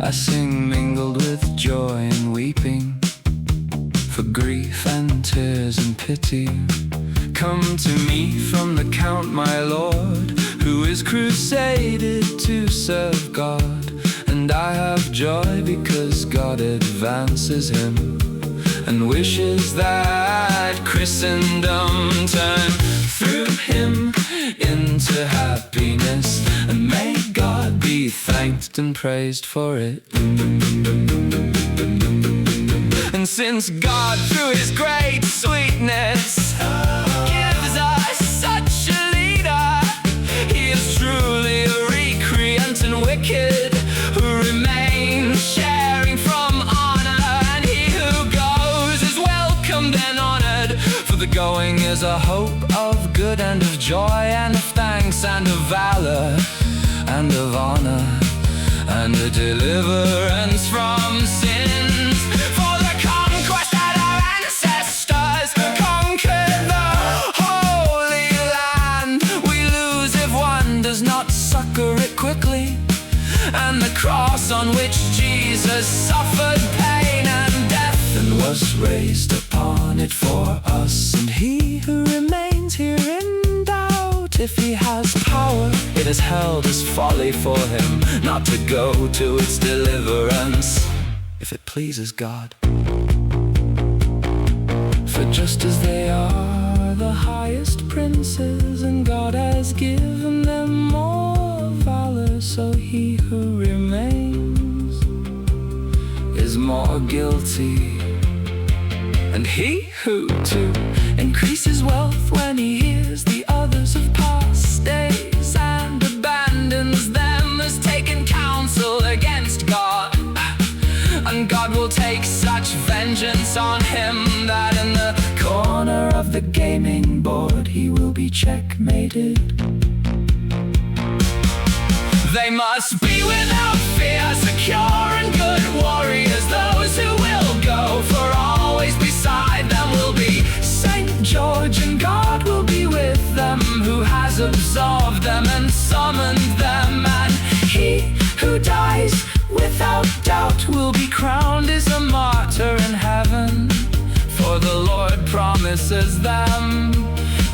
I sing mingled with joy and weeping, for grief and tears and pity. Come to me from the Count, my Lord, who is crusaded to serve God. And I have joy because God advances him, and wishes that Christendom turn through him into happiness. And may God be thanked and praised for it. And since God, through his great sweetness, gives us such a leader, he is truly a recreant and wicked, who remains sharing from honor. And he who goes is welcomed and honored, for the going is a hope of good and of joy and of thanks and of valor and of honor and a deliverance from sins. For the conquest that our ancestors conquered the Holy Land, we lose if one does not succor it quickly. And the cross on which Jesus suffered pain and death, and was raised upon it for us. And he who remains here in doubt, if he has power, it is held as folly for him not to go to its deliverance, if it pleases God. For just as they are the highest princes, and God has given them more valor, so he who remains is more guilty. And he who too increases wealth when he hears the others of past days, and abandons them, has taken counsel against God. And God will take such vengeance on him, that in the corner of the gaming board he will be checkmated. They must be without fear, secure and good warriors, those who will go, for always beside them will be Saint George, and God will be with them, who has absolved them and summoned them. And he who dies without doubt will be crowned as a martyr in heaven, for the Lord promises them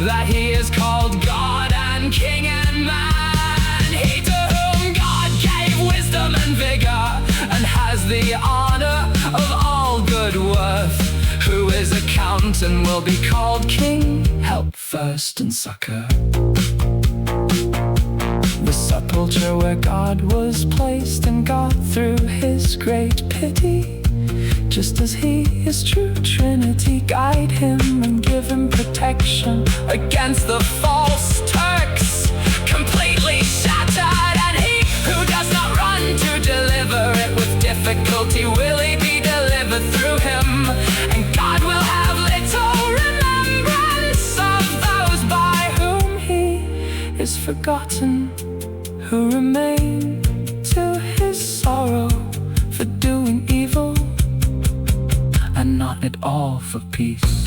that he is called God and King and man. He to whom God gave wisdom and vigor, and has the honor of all good worth, who is a count and will be called King, help first and succor. The sepulchre where God was placed, and God through his great pity, just as he is true Trinity, guide him and give him protection against the false Turks, completely shattered. And he who does not run to deliver it with difficulty, will he be delivered through him. And God will have little remembrance of those by whom he is forgotten, who remain to his sorrow for doing evil, and not at all for peace.